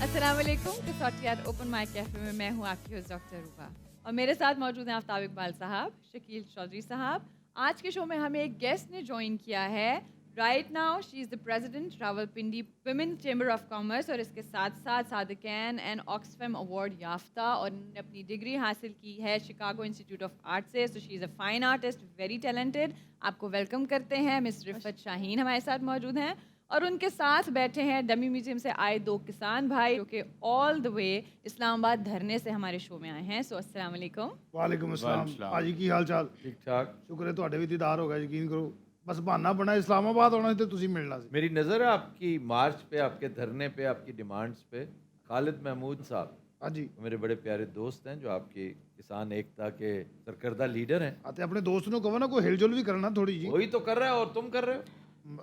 अस्सलाम वालेकुम कसौटियात open mic cafe में मैं हूँ आपकी होस्ट डॉक्टर रूबा और मेरे साथ मौजूद हैं आफ्ताब इकबाल साहब, शकील चौधरी साहब। आज के शो में हमें एक गेस्ट ने ज्वाइन किया है। Right now she is the president Rawalpindi women chamber of commerce और इसके साथ साथ सादिकैन एंड ऑक्सफैम अवार्ड याफ्ता और उन्होंने अपनी डिग्री हासिल की है शिकागो इंस्टीट्यूट ऑफ आर्ट से। So she is a fine artist, very talented. आपको वेलकम करते हैं। मिस रिफत शाहीन हमारे साथ मौजूद हैं और उनके साथ बैठे हैं डमी म्यूजियम से आए दो किसान भाई जो कि ऑल द वे इस्लामाबाद धरने से हमारे शो में आए हैं। सो अस्सलाम वालेकुम। वालेकुम अस्सलाम भाजी की हाल चाल ठीक ठाक। शुक्र है ਤੁਹਾਡੇ ਵੀ ਦੀਦਾਰ ਹੋ ਗਿਆ ਯਕੀਨ ਕਰੋ बस बहाना बना इस्लामाबाद आना तो ਤੁਸੀਂ मिलना सी मेरी नज़र है आपकी मार्च पे, आपके धरने पे, आपकी डिमांड्स पे। खालिद महमूद साहब हाँ जी मेरे बड़े प्यारे दोस्त हैं जो आपकी किसान एकता के सरकर्दा लीडर हैं। आते अपने दोस्त ਨੂੰ ਕਹੋ ਨਾ ਕੋਈ ਹਿਲਜੁਲ ਵੀ करना थोड़ी जी वही तो कर रहा है और तुम कर रहे हो।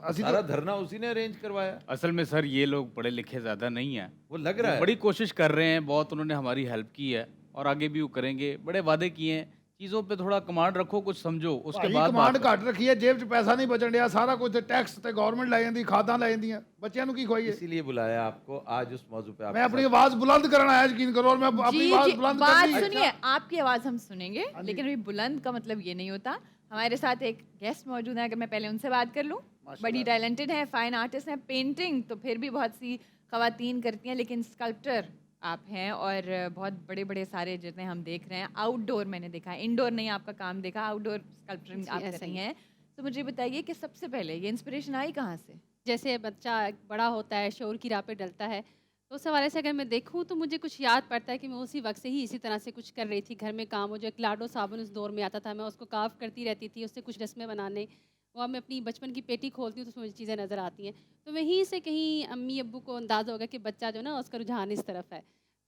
ਅਸੀਂ सारा धरना उसी ने अरेंज करवाया। असल में सर ये लोग पढ़े लिखे ज़्यादा नहीं हैं। वो लग रहा है बड़ी कोशिश कर रहे हैं, बहुत उन्होंने हमारी हेल्प की है और आगे भी वो करेंगे। बड़े वादे किए हैं, चीज़ों पे थोड़ा कमांड रखो, कुछ समझो, उसके बाद ਕਮਾਂਡ बात ਘੱਟ ਰੱਖੀ ਹੈ ਜੇਬ 'ਚ ਪੈਸਾ ਨਹੀਂ ਬਚਣ ਡਿਆ ਸਾਰਾ ਕੁਝ ਤੇ ਟੈਕਸ ਤੇ ਗਵਰਨਮੈਂਟ ਲੈ ਜਾਂਦੀ ਖਾਦਾਂ ਲੈ ਜਾਂਦੀਆਂ ਬੱਚਿਆਂ ਨੂੰ ਕੀ ਖਵਾਈਏ इसीलिए बुलाया आपको आज उस मौजू पे। मैं अपनी आवाज बुलंद करना आया यकीन करो और मैं अपनी आवाज बुलंद बात करनी सुनिए, आपकी आवाज़ हम सुनेंगे लेकिन अभी बुलंद का मतलब ये नहीं होता। हमारे साथ एक गेस्ट मौजूद है, अगर मैं पहले उनसे बात कर लूँ। बड़ी टैलेंटेड है, फाइन आर्टिस्ट हैं। पेंटिंग तो फिर भी बहुत सी खवातीन करती हैं लेकिन स्कल्प्टर आप हैं और बहुत बड़े बड़े सारे जितने हम देख रहे हैं आउटडोर मैंने देखा है, इंडोर नहीं आपका काम देखा, आउटडोर स्कल्पचरिंग आप कर रही हैं। तो मुझे बताइए कि सबसे पहले ये इंस्पिरेशन आई कहाँ से? जैसे बच्चा बड़ा होता है, शोर की राह पे डलता है, तो उस हवाले से अगर मैं देखूँ तो मुझे कुछ याद पड़ता है कि मैं उसी वक्त से ही इसी तरह से कुछ कर रही थी घर में काम। वो जो एक लाडो साबुन उस दौर में आता था, मैं उसको काफ करती रहती थी, उससे कुछ रस्में बनाने। वो अब मैं अपनी बचपन की पेटी खोलती हूँ तो उसमें मुझे चीज़ें नज़र आती हैं। तो वहीं से कहीं अम्मी अब्बू को अंदाज़ा होगा कि बच्चा जो ना उसका रुझान इस तरफ है।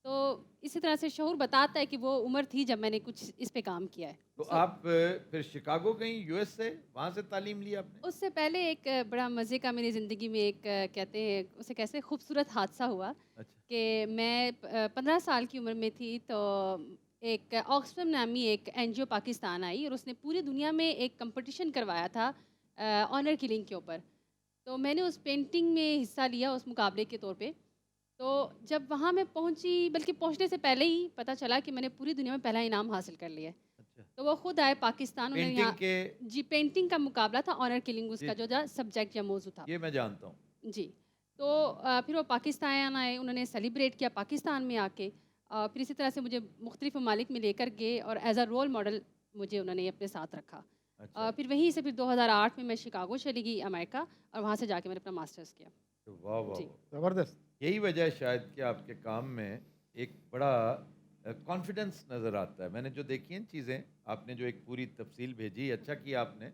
तो इसी तरह से शऊर बताता है कि वो उम्र थी जब मैंने कुछ इस पे काम किया है। तो आप फिर शिकागो गई यूएस से, वहाँ से तालीम ली आपने? उससे पहले एक बड़ा मज़े का मेरी ज़िंदगी में एक कहते हैं उसे कैसे खूबसूरत हादसा हुआ अच्छा। कि मैं 15 साल की उम्र में थी तो एक ऑक्सफैम नामी एक एनजीओ पाकिस्तान आई और उसने पूरी दुनिया में एक कंपटीशन करवाया था ऑनर किलिंग के ऊपर। तो मैंने उस पेंटिंग में हिस्सा लिया उस मुकाबले के तौर पे। तो जब वहाँ मैं पहुँची, बल्कि पहुँचने से पहले ही पता चला कि मैंने पूरी दुनिया में पहला इनाम हासिल कर लिया है। अच्छा। तो वो खुद आए पाकिस्तान, उन्होंने पेंटिंग यहाँ के जी पेंटिंग का मुकाबला था, ऑनर किलिंग उसका जी। जो सब्जेक्ट या मौजू था ये मैं जानता हूँ। जी। तो फिर वो पाकिस्तान आए, उन्होंने सेलिब्रेट किया पाकिस्तान में आके। फिर इसी तरह से मुझे मुख्तलिफ ममालिक में लेकर गए और एज अ रोल मॉडल मुझे उन्होंने अपने साथ रखा। अच्छा। फिर वहीं से फिर 2008 में मैं शिकागो चली गई अमेरिका और वहाँ से जाके मैंने अपना मास्टर्स किया। तो वाह वाह जी। वाह। जबरदस्त यही वजह है शायद कि आपके काम में एक बड़ा कॉन्फिडेंस नज़र आता है। मैंने जो देखी हैं चीज़ें, आपने जो एक पूरी तफसील भेजी, अच्छा किया आपने,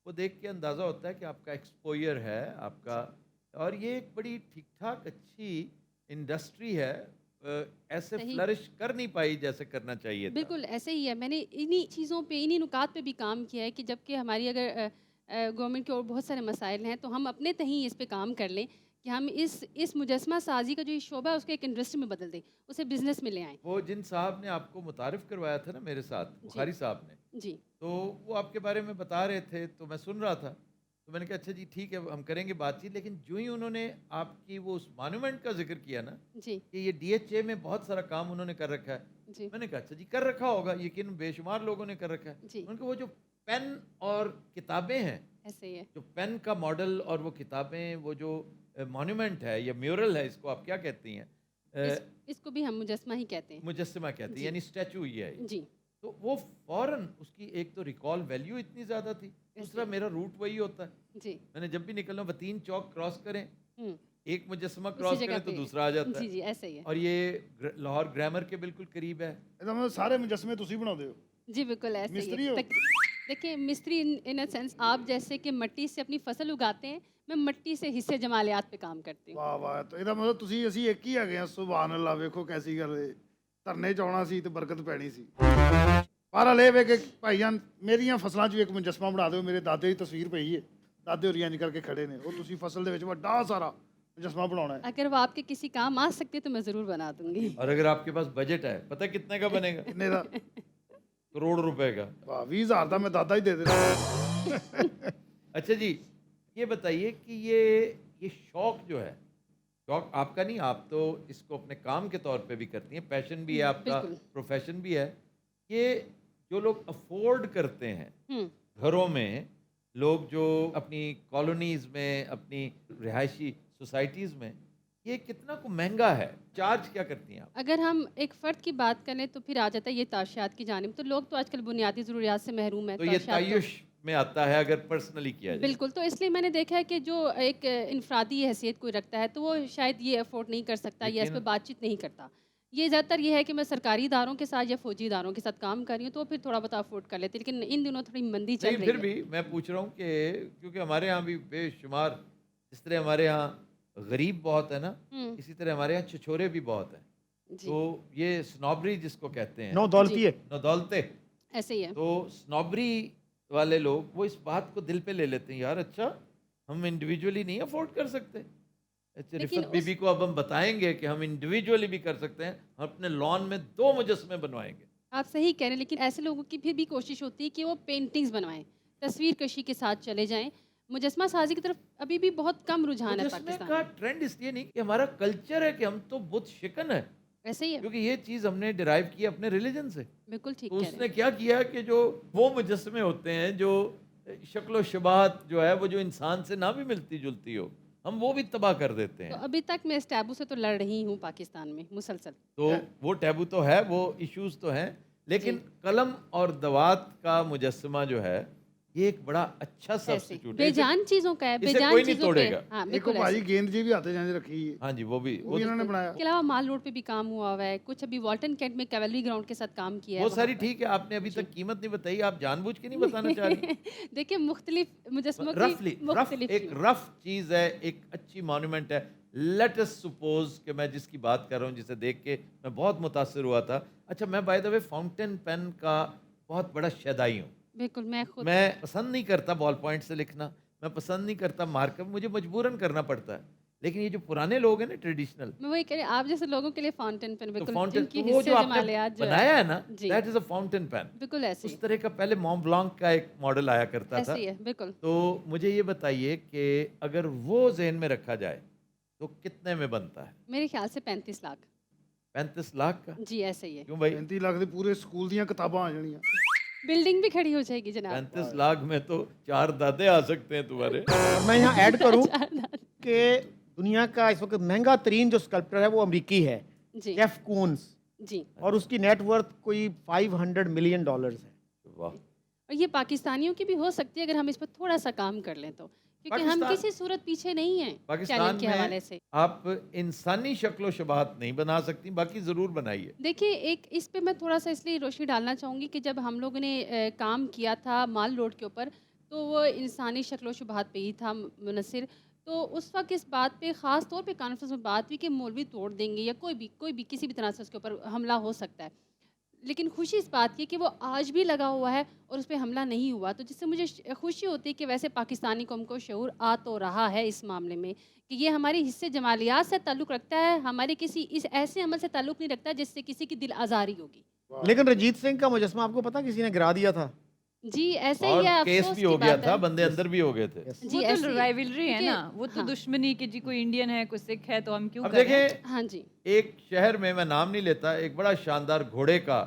वो देख के अंदाज़ा होता है कि आपका एक्सपोजर है आपका। और ये एक बड़ी ठीक ठाक अच्छी इंडस्ट्री है, ऐसे सही। फ्लरिश कर नहीं पाई जैसे करना चाहिए था। बिल्कुल ऐसे ही है। मैंने इन्हीं चीज़ों पे, इन्हीं नुकात पे भी काम किया है कि जबकि हमारी अगर गवर्नमेंट के और बहुत सारे मसाइल हैं तो हम अपने तहीं इस पे काम कर लें कि हम इस मुजस्मा साजी का जो ये शोबा है उसको एक इंडस्ट्री में बदल दें, उसे बिजनेस में ले आएँ। वो जिन साहब ने आपको मुतारिफ करवाया था ना मेरे साथ, बुखारी साहब ने, जी तो वो आपके बारे में बता रहे थे तो मैं सुन रहा था। तो मैंने कहा अच्छा जी ठीक है हम करेंगे बातचीत। लेकिन जो ही उन्होंने आपकी वो उस मॉन्यूमेंट का जिक्र किया ना जी कि ये डीएचए में बहुत सारा काम उन्होंने कर रखा है, जी मैंने कहा अच्छा जी कर रखा होगा, यकीन बेशुमार लोगों ने कर रखा है। जी। उनके वो जो पेन और किताबें हैं, ऐसे ही है। जो पेन का मॉडल और वो किताबें, वो जो मॉन्यूमेंट है या म्यूरल है, इसको आप क्या कहती हैं? इसको भी हम मुजस्मा ही कहते हैं। मुजस्समा कहती हैं, जी। यानी स्टैचू ही है। जी तो वो फौरन उसकी एक तो रिकॉल वैल्यू इतनी ज़्यादा थी, दूसरा मेरा रूट वही होता है। जी मैंने जब भी निकलना वतीन चौक क्रॉस करें, हम्म, एक मुजस्समा उसी क्रॉस जगह करें तो पे। दूसरा आ जाता जी है। जी ऐसे ही है। और ये लाहौर ग्रामर के बिल्कुल करीब है। ਇਹਦਾ ਮਤਲਬ ਸਾਰੇ ਮੁਜੱਸਮੇ ਤੁਸੀਂ ਬਣਾਉਂਦੇ ਹੋ जी बिल्कुल ऐसे ही मिस्त्री है। हो? देखिए मिस्त्री इन अ सेंस आप जैसे कि मिट्टी से अपनी फसल उगाते हैं, मैं मिट्टी से हिस्से जमालियात पे काम करती हूँ। ਵਾਹ ਵਾਹ ਤਾਂ ਇਹਦਾ ਮਤਲਬ ਤੁਸੀਂ ਅਸੀਂ ਇੱਕ ਹੀ ਹੈਗੇ ਆ ਸੁਭਾਨ ਅੱਲਾ ਵੇਖੋ ਕੈਸੀ ਗੱਲ ਹੈ ਧਰਨੇ ਚ ਆਉਣਾ ਸੀ ਤੇ ਬਰਕਤ ਪੈਣੀ ਸੀ ਪਰ ਹਲੇ ਵੇ ਕਿ ਭਾਈਜਾਨ ਮੇਰੀਆਂ ਫਸਲਾਂ 'ਚ ਵੀ ਇੱਕ ਮੁਜੱਸਮਾ ਬਣਾ ਦਿਓ ਮੇਰੇ ਦਾਦੇ ਦੀ ਤਸਵੀਰ ਪਈ ਹੈ ਦਾਦੇ ਹੋਰੀ ਇੰਜ ਕਰਕੇ ਖੜੇ ਨੇ ਉਹ ਤੁਸੀਂ ਫਸਲ ਦੇ ਵਿੱਚ ਵੱਡਾ ਸਾਰਾ मुजस्मा बनाना है अगर वो आपके किसी काम आ सकते तो मैं ज़रूर बना दूंगी। और अगर आपके पास बजट है, पता है कितने का बनेगा? कितने का करोड़ रुपए का। वाह 20,000 का मैं दादा ही दे देता अच्छा जी, ये बताइए कि ये शौक जो है शौक आपका नहीं, आप तो इसको अपने काम के तौर पे भी करती हैं, पैशन भी है आपका, बिल्कुल। प्रोफेशन भी है। ये जो लोग अफोर्ड करते हैं हुँ। घरों में, लोग जो अपनी कॉलोनीज़ में, अपनी रिहायशी सोसाइटीज़ में, ये कितना को महँगा है? चार्ज क्या करती हैं आप? अगर हम एक फ़र्द की बात करें तो फिर आ जाता है ये ताशियात की जानिब। तो लोग तो आजकल बुनियादी ज़रूरियात से महरूम हैं। तो ये ताशियात तय्युश में आता है अगर पर्सनली किया जाए। बिल्कुल, तो इसलिए मैंने देखा है कि जो एक इनफ़रादी हैसियत कोई रखता है, तो वो शायद ये अफ़ोर्ड नहीं कर सकता या इस पे लेकिन बातचीत नहीं करता। ये ज़्यादातर ये है कि मैं सरकारी इदारों के साथ या फ़ौजी इदारों के साथ काम कर रही हूँ, तो फिर थोड़ा बहुत अफ़ोर्ड कर लेती हैं। लेकिन इन दिनों थोड़ी मंदी चल नहीं, रही फिर है। भी मैं पूछ रहा हूँ कि क्योंकि हमारे यहाँ भी बेशुमार, जिस तरह हमारे यहाँ गरीब बहुत है ना, हुँ, इसी तरह हमारे यहाँ छिछोरे भी बहुत हैं। जी, तो ये स्नॉबरी जिसको कहते हैं, नौ दौलती है। नौदौलते, ऐसे ही है। तो स्नॉबरी वाले लोग वो इस बात को दिल पे ले लेते हैं, यार अच्छा हम इंडिविजुअली नहीं अफोर्ड कर सकते। अच्छा, लेकिन रिफत बीबी को अब हम बताएंगे कि हम इंडिविजुअली भी कर सकते हैं, हम अपने लॉन में 2 मुजस्मे बनवाएंगे। आप सही कह रहे हैं, लेकिन ऐसे लोगों की फिर भी कोशिश होती है कि वो पेंटिंग्स बनवाएँ, तस्वीर कशी के साथ चले जाएँ। मुजस्मा साज़ी की तरफ अभी भी बहुत कम रुझान है मुजस्मे पाकिस्तान का में। ट्रेंड इसलिए नहीं कि हमारा कल्चर है कि हम तो बुत शिकन है, ऐसे ही है, क्योंकि ये चीज़ हमने डिराइव की अपने रिलीजन से। बिल्कुल ठीक तो कह रहे उसने हैं। क्या किया कि जो वो मुजस्मे होते हैं जो शक्ल शबाहत जो है वो जो इंसान से ना भी मिलती जुलती हो, हम वो भी तबाह कर देते तो हैं। अभी तक मैं इस टैबू से तो लड़ रही हूँ पाकिस्तान में मुसलसल। तो वो टैबू तो है, वो इश्यूज तो हैं, लेकिन कलम और दवात का मुजस्समा जो है ये एक बड़ा अच्छा ऐसे सब्स्टिट्यूट है। बेजान चीज़ों का है, इसे बेजान कोई नहीं चीज़ों पे तोड़ेगा। हाँ, एक बिल्कुल वो भाई ऐसे। गेंद जी भी आते जाने रखी है, हाँ जी, वो भी वो भी इन्होंने बनाया। इसके अलावा माल रोड पे भी काम हुआ हुआ है, कुछ अभी वॉल्टन कैंट में कैवलरी ग्राउंड के साथ काम किया है वो वहाँ सारी पर। ठीक है, आपने अभी तक कीमत नहीं बताई, आप जानबूझ के नहीं बताना चाह रही। देखिए मुख्तलिफ मुजस्मों रफली की रफ मुख्तलिफ एक रफ चीज है, एक अच्छी मॉन्यूमेंट है। लेट अस सपोज कि मैं जिसकी बात कर रहा हूँ, जिसे देख के मैं बहुत मुतासिर हुआ था। अच्छा, मैं by the way fountain pen का बहुत बड़ा शैदाई हूँ। बिल्कुल मैं खुद मैं पसंद नहीं करता बॉल पॉइंट से लिखना, मैं पसंद नहीं करता मार्कर, मुझे मजबूरन करना पड़ता है। लेकिन ये जो पुराने लोग हैं ना, ट्रेडिशनल, मैं वही कह रही हूँ, आप जैसे लोगों के लिए फाउंटेन पेन तो बिल्कुल फाउंटेन, जिनकी तो वो हिस्से जो आपने जमालियात जो बनाया है ना, जी that is a fountain pen. बिल्कुल ऐसे उस ही तरह का पहले मॉन्ट ब्लांक का एक मॉडल आया करता ऐसे था। ही है बिल्कुल। तो मुझे ये बताइए कि अगर वो ज़हन में रखा जाए तो कितने में बनता है? मेरे ख्याल से 35 लाख 35 लाख का? जी ऐसे ही है। क्यों भाई? 35 ਲੱਖ ਦੇ ਪੂਰੇ ਸਕੂਲ ਦੀਆਂ ਕਿਤਾਬਾਂ ਆ ਜਾਣੀਆਂ। बिल्डिंग भी खड़ी हो जाएगी जनाब। 35 लाख में तो 4 दादे आ सकते हैं तुम्हारे। और मैं यहाँ ऐड करूँ कि दुनिया का इस वक्त महंगा तरीन जो स्कल्प्टर है वो अमरीकी है, जी जेफ कून्स, जी और उसकी नेटवर्थ कोई $500 मिलियन है। वाह! और ये पाकिस्तानियों की भी हो सकती है अगर हम इस पर थोड़ा सा काम कर लें तो, क्योंकि हम पाकिस्तान- किसी सूरत पीछे नहीं हैं पाकिस्तान टैलेंट के हवाले में से। आप इंसानी शक्लो शबाहत नहीं बना सकती, बाकी ज़रूर बनाइए। देखिए एक इस पे मैं थोड़ा सा इसलिए रोशनी डालना चाहूँगी कि जब हम लोगों ने काम किया था माल रोड के ऊपर, तो वो इंसानी शक्लो शुबहात पे ही था मुनसर। तो उस वक्त इस बात पे ख़ास तौर पे कॉन्फ्रेंस में बात हुई कि मौलवी तोड़ देंगे या कोई भी किसी भी तरह से उसके ऊपर हमला हो सकता है। लेकिन खुशी इस बात की कि वो आज भी लगा हुआ है और उस पर हमला नहीं हुआ, तो जिससे मुझे खुशी होती है कि वैसे पाकिस्तानी कौम को शऊर आ तो रहा है इस मामले में कि ये हमारी हिस्से जमालियात से ताल्लुक़ रखता है, हमारे किसी इस ऐसे अमल से ताल्लुक़ नहीं रखता जिससे किसी की दिल आज़ारी होगी। लेकिन रंजीत सिंह का मुजस्मा आपको पता किसी ने गिरा दिया था। जी ऐसे ही और है, केस अफसोस भी की हो गया बात था, है। बंदे अंदर भी हो गए थे। Yes. जी वो ऐसे तो ही है। राइवलरी है क्योंकि- ना, वो तो हाँ। दुश्मनी कि जी कोई इंडियन है कोई सिख है तो हम क्यों अब करें। देखें, हाँ जी एक शहर में, मैं नाम नहीं लेता, एक बड़ा शानदार घोड़े का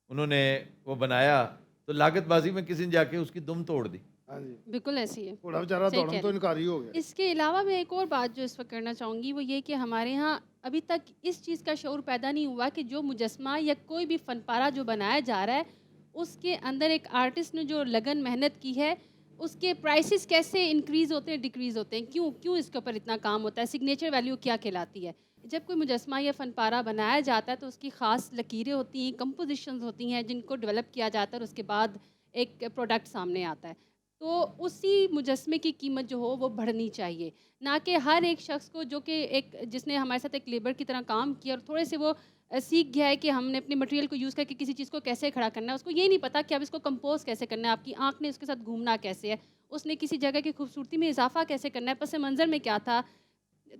उन्होंने वो बनाया, तो लागतबाजी में किसी ने जाके उसकी दुम तोड़ दी। हाँ जी, बिल्कुल ऐसी है। घोड़ा बेचारा सही दौड़न कह तो रहे हैं। इनकारी हो गया। इसके अलावा मैं एक और बात जो इस वक्त करना चाहूँगी वो ये कि हमारे यहाँ अभी तक इस चीज़ का शऊर पैदा नहीं हुआ कि जो मुजस्मा या कोई भी फनपारा जो बनाया जा रहा है उसके अंदर एक आर्टिस्ट ने जो लगन मेहनत की है उसके प्राइसेस कैसे इंक्रीज़ होते हैं डिक्रीज़ होते हैं, क्यों इसके ऊपर इतना काम होता है, सिग्नेचर वैल्यू क्या कहलाती है। जब कोई मुजस्मा या फनपारा बनाया जाता है तो उसकी ख़ास लकीरें होती हैं, कंपोजिशंस होती हैं जिनको डेवलप किया जाता है और उसके बाद एक प्रोडक्ट सामने आता है। तो उसी मुजस्मे की कीमत जो हो वो बढ़नी चाहिए, ना कि हर एक शख्स को जो कि एक जिसने हमारे साथ एक लेबर की तरह काम किया और थोड़े से वो सीख गया है कि हमने अपने मटेरियल को यूज़ करके किसी चीज़ को कैसे खड़ा करना है, उसको ये नहीं पता कि अब इसको कंपोज कैसे करना है, आपकी आँख ने उसके साथ घूमना कैसे है, उसने किसी जगह की खूबसूरती में इजाफा कैसे करना है, पस मंज़र में क्या था।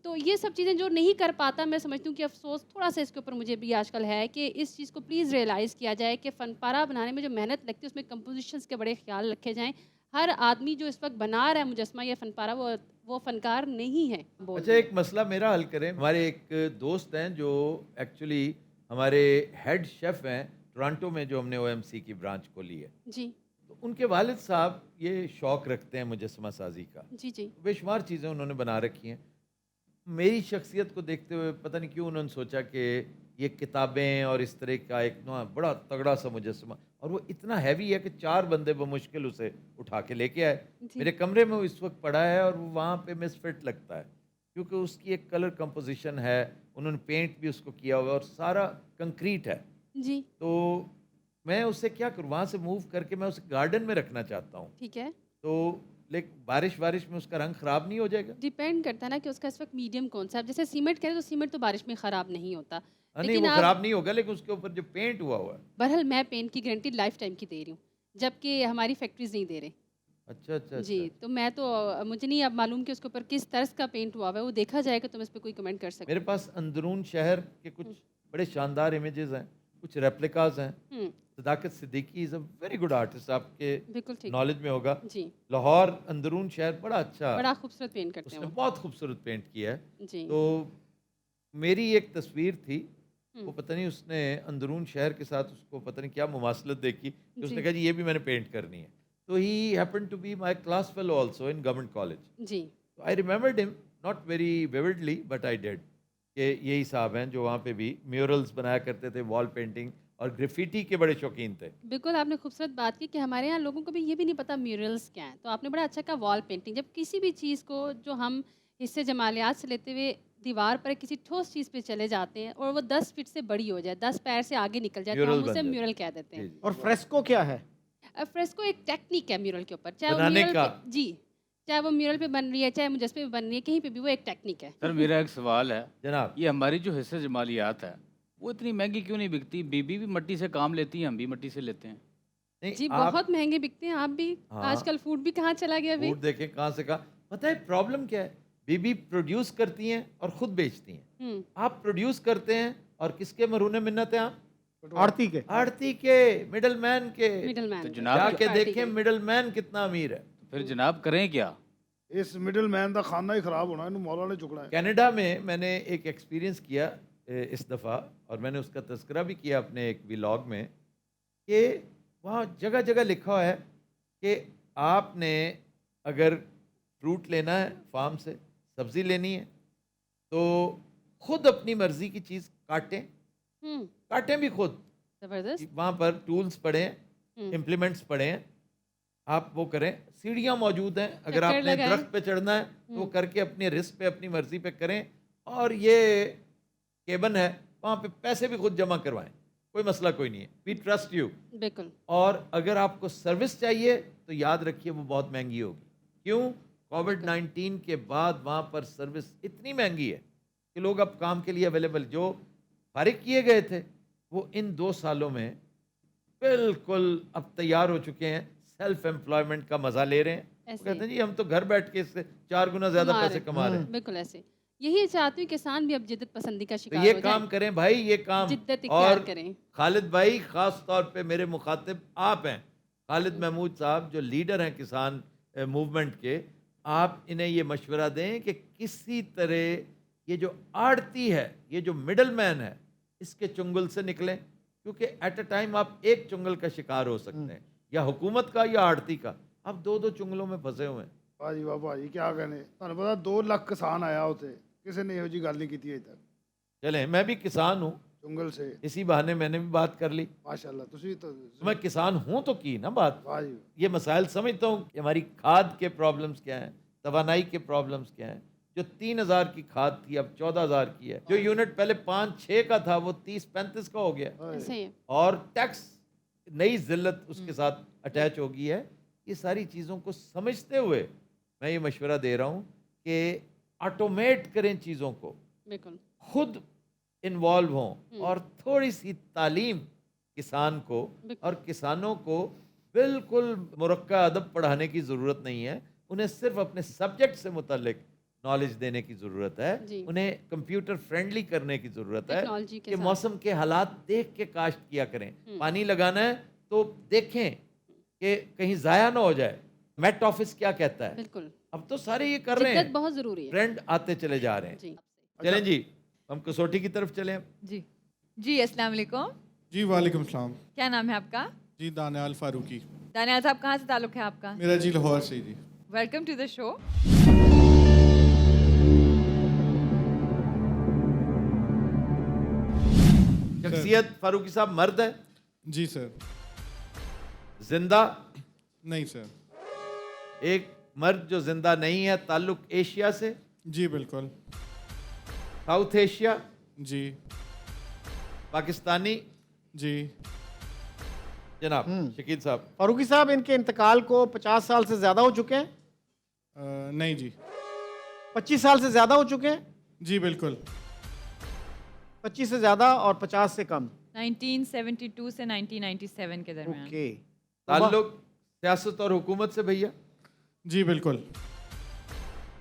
तो ये सब चीज़ें जो नहीं कर पाता, मैं समझती हूँ कि अफसोस थोड़ा सा इसके ऊपर मुझे भी आजकल है कि इस चीज़ को प्लीज़ रियलाइज़ किया जाए कि फ़नपारा बनाने में जो मेहनत लगती है उसमें कंपोजिशंस के बड़े ख्याल रखे जाएँ। हर आदमी जो इस वक्त बना रहा है मुजस्मा या फनपारा वो फनकार नहीं है। अच्छा, एक मसला मेरा हल करें। हमारे एक दोस्त हैं जो एक्चुअली हमारे हेड शेफ हैं टोरंटो में, जो हमने ओएमसी की ब्रांच खोली है। जी तो उनके वालिद साहब ये शौक रखते हैं मुजस्समा साजी का। जी जी बेशुमार चीज़ें उन्होंने बना रखी हैं। मेरी शख्सियत को देखते हुए पता नहीं क्यों उन्होंने सोचा कि ये किताबें और इस तरह का एक ना बड़ा तगड़ा सा मुजस्समा, और वो इतना हैवी है कि 4 बंदे बमुश्किल उसे उठा के लेके आए। जी। मेरे कमरे में वो इस वक्त पड़ा है और वो वहाँ पे मिसफिट लगता है, क्योंकि उसकी एक कलर कंपोजिशन है, उन्होंने पेंट भी उसको किया हुआ है और सारा कंक्रीट है। जी तो मैं उससे क्या करूँ, वहाँ से मूव करके मैं उसे गार्डन में रखना चाहता हूँ। ठीक है। तो लेकिन बारिश में उसका रंग ख़राब नहीं हो जाएगा? डिपेंड करता है ना कि उसका इस वक्त मीडियम कौन सा है। अब जैसे सीमेंट करें तो सीमेंट तो बारिश में ख़राब नहीं होता, नहीं, लेकिन वो आप ख़राब नहीं होगा, लेकिन उसके ऊपर जो पेंट हुआ हुआ है। बहरहाल मैं पेंट की गारंटी लाइफ टाइम की दे रही हूँ, जबकि हमारी फैक्ट्रीज नहीं दे रहे। अच्छा अच्छा जी अच्छा। तो मैं तो मुझे नहीं अब मालूम कि उसके ऊपर किस तर्ज का पेंट हुआ हुआ है, वो देखा जाएगा तो मैं इस पर कोई कमेंट कर सकती मेरे पास अंदरून शहर के कुछ बड़े शानदार इमेजेस हैं, कुछ रेप्लिकाज हैं। हूँ। Sadaqat Siddiqui is a very good artist, आपके बिल्कुल ठीक। नॉलेज में होगा। जी लाहौर अंदरून शहर बड़ा अच्छा, बड़ा खूबसूरत पेंट करते हैं उसने वो। बहुत खूबसूरत पेंट किया है। जी तो मेरी एक तस्वीर थी, वो पता नहीं उसने अंदरून शहर के साथ उसको पता नहीं क्या मुमासलत देखी कि उसने जी। कहा जी ये भी मैंने पेंट करनी है। तो he happen to be my class fellow also in government college. जी I remembered him not very vividly but I did, कि यही साहब हैं जो वहाँ पे भी म्यूरल्स बनाया करते थे, वॉल पेंटिंग और ग्राफिटी के बड़े शौकीन थे। बिल्कुल आपने खूबसूरत बात की कि हमारे यहाँ लोगों को भी ये भी नहीं पता म्यूरल्स क्या है। तो आपने बड़ा अच्छा कहा वॉल पेंटिंग। जब किसी भी चीज़ को जो हम हिस्से जमालियात से लेते हुए दीवार पर किसी ठोस चीज़ पे चले जाते हैं और वो 10 फीट से बड़ी हो जाए, 10 पैर से आगे निकल जाए, तो म्यूरल हम बन उसे जाए। म्यूरल कह देते जी हैं। जी। और फ्रेस्को क्या है? फ्रेस्को एक टेक्निक है म्यूरल के ऊपर, चाहे वो बनाने म्यूरल का। पे जी, चाहे वो म्यूरल पे बन रही है, चाहे मुजस्मे पे बन रही है, कहीं पे भी वो एक टेक्निक है। सर मेरा एक सवाल है, जनाब, ये हमारी जो हिस्से जमालियात है वो इतनी महंगी क्यों नहीं बिकती? बीबी भी मट्टी से काम लेती हैं, हम भी मट्टी से लेते हैं। नहीं जी आप बहुत महंगे बिकते हैं। आप भी हाँ। आजकल फूड भी कहाँ चला गया अभी। फूड देखें कहाँ से कहाँ। पता है प्रॉब्लम क्या है, बीबी प्रोड्यूस करती हैं और खुद बेचती हैं। आप प्रोड्यूस करते हैं और किसके मरूने मिन्नत हैं आप? आरती के। आड़ती के, मिडल मैन के। मिडल मैन तो जनाब जाके देखें मिडल मैन कितना अमीर है। तो फिर जनाब करें क्या? इस मिडिल मैन का खाना ही खराब होना, इन्होंने मौला ने चुकना है। कनाडा में मैंने एक एक्सपीरियंस किया इस दफ़ा, और मैंने उसका तज़किरा भी किया अपने एक व्लॉग में, कि वहाँ जगह जगह लिखा हुआ है कि आपने अगर फ्रूट लेना है फार्म से, सब्ज़ी लेनी है, तो खुद अपनी मर्ज़ी की चीज़ काटें, काटें भी खुद। जबरदस्त। वहाँ पर टूल्स पड़े हैं, हम्म। इम्प्लीमेंट्स पड़े हैं, आप वो करें। सीढ़ियाँ मौजूद हैं, अगर चक्कर आपने लगाएं। दरख्त पे चढ़ना है तो वो करके अपने रिस्क पे अपनी मर्जी पे करें। और ये केबन है, वहाँ पे पैसे भी खुद जमा करवाएं, कोई मसला कोई नहीं है। We trust you. बिल्कुल। और अगर आपको सर्विस चाहिए तो याद रखिए वो बहुत महंगी होगी। क्यों? कोविड-19 के बाद वहाँ पर सर्विस इतनी महंगी है कि लोग अब काम के लिए अवेलेबल, जो फारिग किए गए थे वो इन 2 सालों में बिल्कुल अब तैयार हो चुके हैं, सेल्फ एम्प्लॉयमेंट का मजा ले रहे हैं। वो ऐसे कहते हैं जी हम तो घर बैठ के इससे 4 गुना ज्यादा कमा पैसे रहे हैं। कमा रहे हैं। बिल्कुल ऐसे। यही चाहती हूँ किसान भी अब जिद्दत पसंदी का तो शिकार ये हो काम जाए, करें भाई, ये काम। जिद्दत इख्तियार और करें। खालिद भाई खास तौर पे मेरे मुखातिब आप हैं, खालिद महमूद साहब जो लीडर हैं किसान मूवमेंट के। आप इन्हें ये मशवरा दें कि किसी तरह ये जो आड़ती है, ये जो मिडल मैन है, इसके चुंगल से निकलें, क्योंकि एट अ टाइम आप एक चुंगल का शिकार हो सकते हैं, या हुकूमत का या आड़ती का। आप 2-2 चुंगलों में फंसे हुए हैं। ਭਾਜੀ ਵਾਹ ਭਾਜੀ ਕੀ कहने, ਤੁਹਾਨੂੰ पता 2 ਲੱਖ ਕਿਸਾਨ ਆਇਆ ਉੱਥੇ, ਕਿਸੇ ਨੇ ਇਹੋ ਜੀ ਗੱਲ नहीं की अजे तक। चलें, मैं भी किसान हूँ, चुंगल से इसी बहाने मैंने भी बात कर ली। माशाल्लाह ਤੁਸੀਂ तो तो मैं किसान हूँ तो की ना बात। वाह जी। ये मसाइल समझता हूँ कि हमारी खाद के प्रॉब्लम्स क्या हैं, तवानाई के प्रॉब्लम्स क्या हैं। जो 3000 की खाद थी अब 14000 की है, जो यूनिट पहले 5-6 का था वो 30-35 का हो गया, ऐसे ही है। और टैक्स नई जिल्लत उसके साथ अटैच हो गई है। ये सारी चीज़ों को समझते हुए मैं ये मशवरा दे रहा हूँ कि ऑटोमेट करें चीज़ों को, बिल्कुल। खुद इन्वॉल्व हों, और थोड़ी सी तालीम किसान को और किसानों को बिल्कुल मुरक्का अदब पढ़ाने की ज़रूरत नहीं है। उन्हें सिर्फ अपने सब्जेक्ट से मुतल्लिक नॉलेज देने की ज़रूरत है। जी। उन्हें कंप्यूटर फ्रेंडली करने की ज़रूरत है टेक्नोलॉजी के कि साथ। मौसम के हालात देख के काश्त किया करें। पानी लगाना है तो देखें कि कहीं ज़ाया ना हो जाए, मेट ऑफिस क्या कहता है? बिल्कुल, अब तो सारे ये कर रहे जिद्दत हैं, बहुत ज़रूरी है। ट्रेंड आते चले जा रहे हैं। जी। चलें जी, हम कसौटी की तरफ चलें। जी जी, अस्सलाम वालेकुम। जी वालेकुम सलाम। क्या नाम है आपका? जी दानियाल फारूकी। दानियाल साहब, कहाँ से ताल्लुक है आपका? मेरा जी लाहौर से जी। Welcome to the show. शख्सियत फारूकी साहब मर्द है, जी सर। जिंदा, नहीं सर। एक मर्द जो जिंदा नहीं है, ताल्लुक एशिया से, जी बिल्कुल। साउथ एशिया, जी पाकिस्तानी। जी। जनाब शकील साहब, फारूकी साहब, इनके इंतकाल को 50 साल से ज़्यादा हो चुके हैं? नहीं जी। 25 साल से ज़्यादा हो चुके हैं? जी बिल्कुल। 25 से ज़्यादा और 50 से कम। 1972 से 1997 के दरमियान। ओके। ताल्लुक सियासत और हुकूमत से भैया। जी बिल्कुल।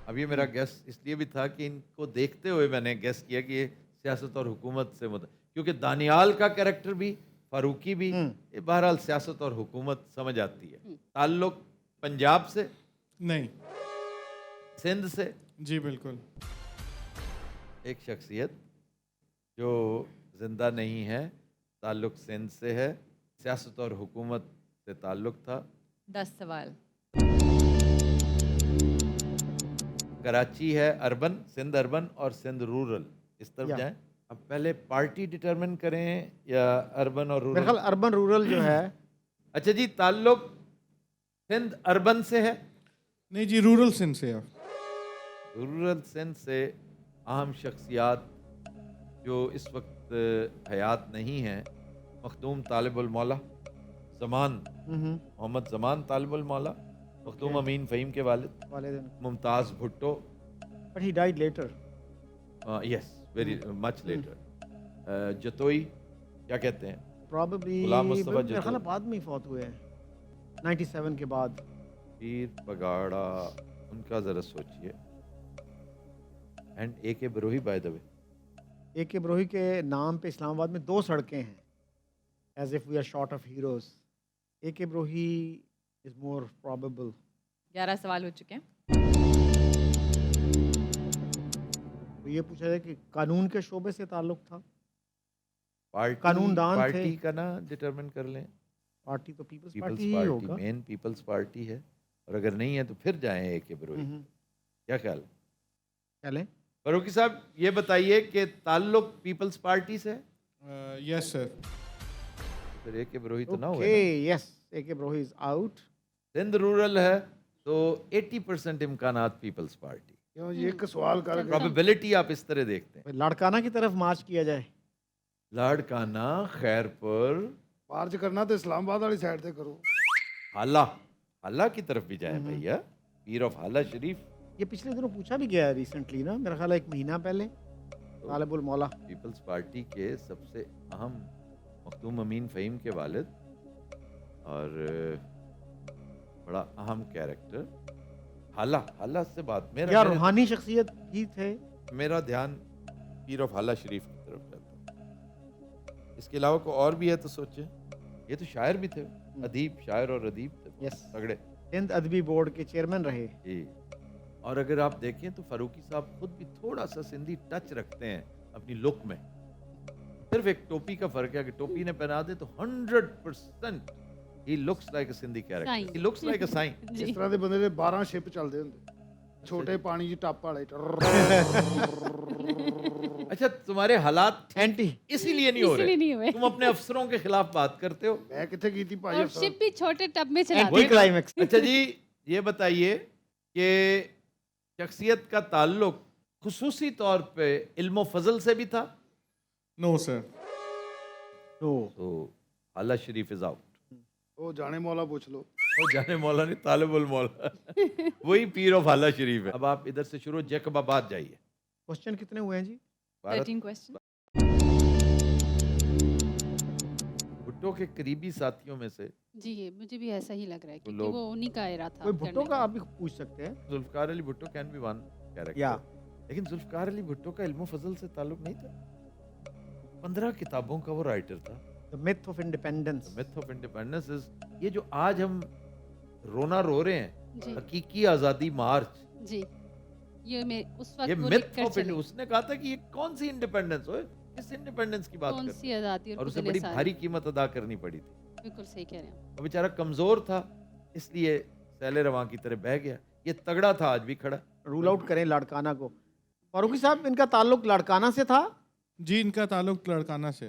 अब ये मेरा गेस इसलिए भी था कि इनको देखते हुए मैंने गेस किया कि ये सियासत और हुकूमत से क्योंकि दानियाल का कैरेक्टर भी, फारूकी भी, ये बहरहाल सियासत और हुकूमत समझ आती है। ताल्लुक पंजाब से, नहीं। सिंध से। जी बिल्कुल। एक शख्सियत जो जिंदा नहीं है, ताल्लुक सिंध से है, सियासत और हुकूमत से ताल्लुक था। 10 सवाल। कराची है अर्बन, सिंध अर्बन और सिंध रूरल, इस तरफ या। जाएं। अब पहले पार्टी डिटरमिन करें या अर्बन और मेरे रूरल? ख्याल अर्बन रूरल जो है, अच्छा जी, ताल्लुक सिंध अर्बन से है, नहीं जी, रूरल सिंध से आप। रूरल सिंध से अहम शख्सियात जो इस वक्त हयात नहीं हैं, मखदूम तालिबुल मौला, जमान मोहम्मद जमान तालिबुल मौला, मखदूम अमीन फ़हीम के वालिद, वालिदैन, Mumtaz Bhutto, but he died later. Yes very much later, Jatoi क्या कहते हैं, Probably गुलाम मुस्तफा मेरे ख्याल जतोई, बाद में ही फौत हुए हैं, 97 के बाद। पीर पगाड़ा, उनका ज़रा सोचिए। And A K Brohi by the way. AK Brohi के नाम पे इस्लामाबाद में 2 सड़कें हैं, as if we are short of heroes. AK Brohi is more probable. 11 सवाल हो चुके हैं। तो ये पूछा जाए कि कानून के शोबे से ताल्लुक था? पार्टी, कानूनदान थे। पार्टी का ना डिटरमिन कर लें। पार्टी तो पीपल्स पीपल्स पार्टी ही पार्टी, होगा। मेन पीपल्स पार्टी है, और अगर नहीं है तो फिर जाएं ए के बरोही। क्या ख्याल? चलें। फरूकी साहब ये बताइए कि ताल्लुक पीपल्स पार्टी से है? Yes sir. फिर ए के बरोही तो ना हुए ओके, ना। Yes, AK Brohi is out. Sindh rural है तो 80% इम्कानात पीपल्स पार्टी। क्यों ये एक सवाल कर प्रोबेबिलिटी आप इस तरह देखते हैं। लाड़काना की तरफ मार्च किया जाए। लाड़काना, खैरपुर, मार्च करना तो इस्लामाबाद वाली साइड से करो। हाला, हाला की तरफ भी जाएं भैया, पीर ऑफ हाला शरीफ। ये पिछले दिनों पूछा भी गया है रिसेंटली ना, मेरा ख्याल है 1 महीना पहले, तालिबुल मौला। पीपल्स पार्टी के सबसे अहम मखदूम अमीन फ़हीम के वालिद और बड़ा अहम कैरेक्टर हाला। हाला से बात या रूहानी शख्सियत ही थे। मेरा ध्यान पीर ऑफ हाला शरीफ की तरफ जाता है। इसके अलावा कोई और भी है तो सोचे। ये तो शायर भी थे, अदीब, शायर और अदीब थे। यस। तगड़े। सिंध अदबी बोर्ड के चेयरमैन रहे। जी। और अगर आप देखें तो फारूकी साहब खुद भी थोड़ा सा सिंधी टच रखते हैं अपनी लुक में। सिर्फ एक टोपी का फर्क है कि टोपी ने पहना दे तो 100% he looks like a Sindhi character. Sai. He looks like a Sai. इस तरह ਦੇ ਬੰਦੇ ਦੇ 12 ਸ਼ਿਪ ਚੱਲਦੇ ਹੁੰਦੇ, ਛੋਟੇ ਪਾਣੀ 'ਚ ਟੱਪ ਵਾਲੇ। अच्छा, तुम्हारे हालात एंटी इसीलिए नहीं हो इसीलिए रहे, नहीं हुए। तुम अपने अफसरों के खिलाफ बात करते हो। ਮੈਂ किथे की थी भाई और अफसर? शिप भी छोटे टब में चलाते एंटी हैं। क्लाइमेक्स। अच्छा जी, ये बताइए कि शख्सियत का ताल्लुक खुसूसी तौर पे इल्म फजल से भी था? No sir. तो तो हाला शरीफ इज आउट। ਉਹ ਜਾਣੇ मौला पूछ लो। वो जाने मौला नहीं, तालिबुल मौला वही पीर ऑफ हाला शरीफ है। अब आप इधर से शुरू जैकबाबाद जाइए। क्वेश्चन कितने हुए हैं जी? 13 क्वेश्चन। भुट्टो के करीबी साथियों में से जी, ये मुझे भी ऐसा ही लग रहा है क्योंकि लोग- वो उन्हीं का एरा था। कोई भुट्टो करने का आप भी पूछ सकते हैं। Zulfikar Ali Bhutto can be one या कैरेक्टर, लेकिन जुल्फकार अली भुट्टो का इल्म फजल से ताल्लुक नहीं था। 15 किताबों का वो राइटर था। The myth of independence. Myth of independence is, ये जो आज हम रोना रो रहे हैं, जी हकीकी आज़ादी मार्च, जी ये मैं उस ये वक्त वो मिथ लिख कर ऑफ चली उसने कहा था कि ये कौन सी इंडिपेंडेंस हो, किस इंडिपेंडेंस की बात कौन कर सी आज़ादी और उसे पुतले बड़ी सारे। भारी कीमत अदा करनी पड़ी थी। बिल्कुल सही कह रहे हैं वो बेचारा कमजोर था, इसलिए सैले रवां की तरह बह गया। ये तगड़ा था, आज भी खड़ा। रूल आउट करें लाड़काना को। फारूकी साहब, इनका ताल्लुक लाड़काना से था? जी इनका ताल्लुक लड़काना से।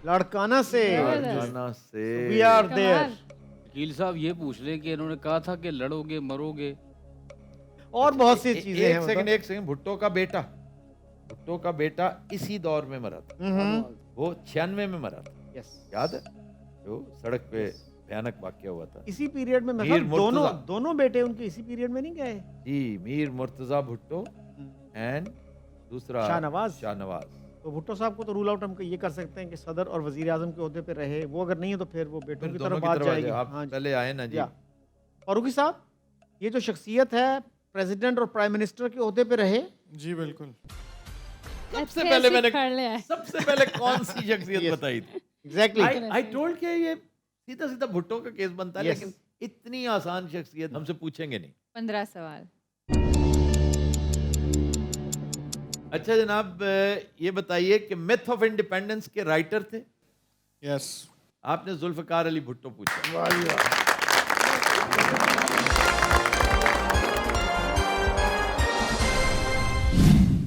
लाड़काना से। लाड़काना से। We are there. कमाल। वकील साहब ये पूछ ले कि इन्होंने कहा था कि लड़ोगे मरोगे। और बहुत सी चीजें हैं एक सेकंड, भुट्टो का बेटा इसी दौर में मरा था। वो 96 में मरा था, यस, याद है? जो सड़क पे भयानक वाकया हुआ था। इसी पीरियड में मीर मतलब दोनों मुर्तजा। दोनों बेटे उनके इसी पीरियड में नहीं गए? जी, मीर मुर्तजा भुट्टो एंड दूसरा शाहनवाज। तो भुट्टो साहब को तो रूल आउट हम ये कर सकते हैं कि सदर और वजीर आजम के ओहदे पे रहे, वो अगर नहीं है तो फिर वो बेटों फिर की दोनों तरफ की बात तरफ आ जाएगी। जाए। आप हाँ जी। पहले आए ना जी। या। फारूकी साहब, ये जो शख्सियत है प्रेसिडेंट और प्राइम मिनिस्टर के ओहदे पे रहे, जी बिल्कुल। सबसे अच्छे पहले से मैंने पढ़ लिया है। सबसे पहले कौन सी शख्सियत बताई थी? एग्जैक्टली। आई टोल्ड कि ये सीधा सीधा भुट्टो का केस बनता है, Yes. लेकिन इतनी आसान शख्सियत हमसे पूछेंगे नहीं। 15 सवाल। अच्छा जनाब, ये बताइए कि मिथ ऑफ इंडिपेंडेंस के राइटर थे? यस। आपने जुल्फकार अली भुट्टो पूछा। वाह जी वाह।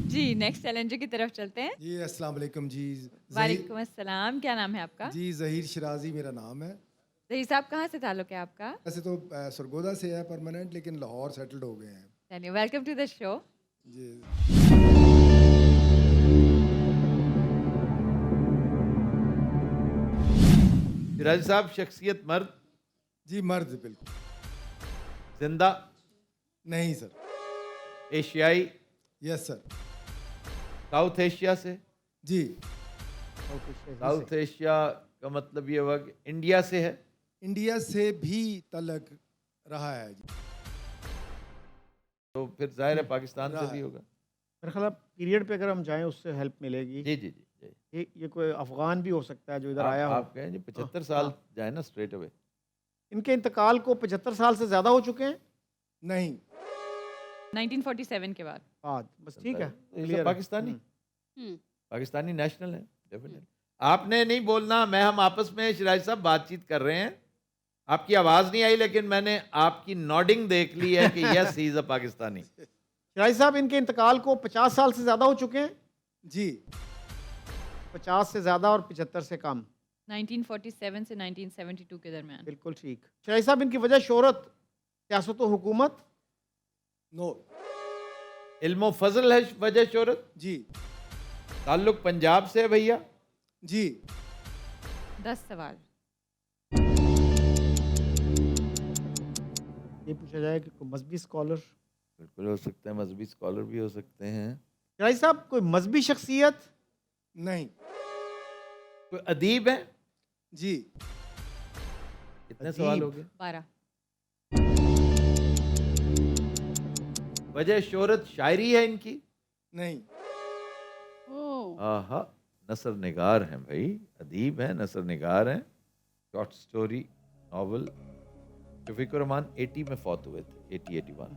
जी नेक्स्ट चैलेंजर की तरफ चलते हैं। जी अस्सलाम वालेकुम जी। वालेकुम अस्सलाम, क्या नाम है आपका? जी ज़हीर शिराजी मेरा नाम है। जही साहब, कहाँ से ताल्लुक है आपका? वैसे तो सरगोदा से है परमानेंट, लेकिन लाहौर सेटल्ड हो गए हैं चलिए, वेलकम टू द शो। जी। सिराज साहब, शख्सियत मर्द, जी मर्द बिल्कुल जिंदा, नहीं सर। एशियाई, यस सर। साउथ एशिया से? जी साउथ एशिया का मतलब ये हुआ कि इंडिया से है? इंडिया से भी तलक रहा है जी। तो फिर जाहिर है पाकिस्तान से रहा भी है। होगा। मेरे ख्याल पीरियड पे अगर हम जाएं उससे हेल्प मिलेगी। जी जी जी जी। ये कोई अफगान भी हो सकता है जो इधर आया हो। आप कहें जी 75 साल जाए ना स्ट्रेट अवे। इनके इंतकाल को 75 साल से ज्यादा हो चुके हैं। नहीं 1947 के बाद। बस ठीक है, तो ये clear सब है। पाकिस्तानी हम्म, पाकिस्तानी नेशनल है डेफिनेटली। आपने नहीं बोलना, मैं हम आपस में शिराज साहब बातचीत कर रहे हैं। आपकी आवाज नहीं आई, लेकिन मैंने आपकी नॉडिंग देख ली है कि yes he is a Pakistani. Siraj साहब, इनके इंतकाल को 50 साल से ज्यादा हो चुके हैं। जी 50 से ज्यादा और 75 से कम। 1947 से 1972 के दरमियान। बिल्कुल ठीक। शिराज साहब, इनकी वजह शोहरत, सियासत व हुकूमत? नो इल्मो फजल है वजह शोहरत? जी ताल्लुक पंजाब से है भैया? जी 10 सवाल। ये पूछा जाए कि कोई मजहबी स्कॉलर? बिल्कुल हो सकता है, मजहबी स्कॉलर भी हो सकते हैं। शिराज साहब, कोई मजहबी शख्सियत? नहीं कोई अदीब है? जी कितने अदीब। सवाल हो गए? 12। वजह शोहरत शायरी है इनकी? नहीं ओह, आहा, नसर निगार हैं भाई, अदीब हैं, नसर निगार हैं। Short story, novel. Shafiqur Rahman 80 में फौत हुए थे, 81।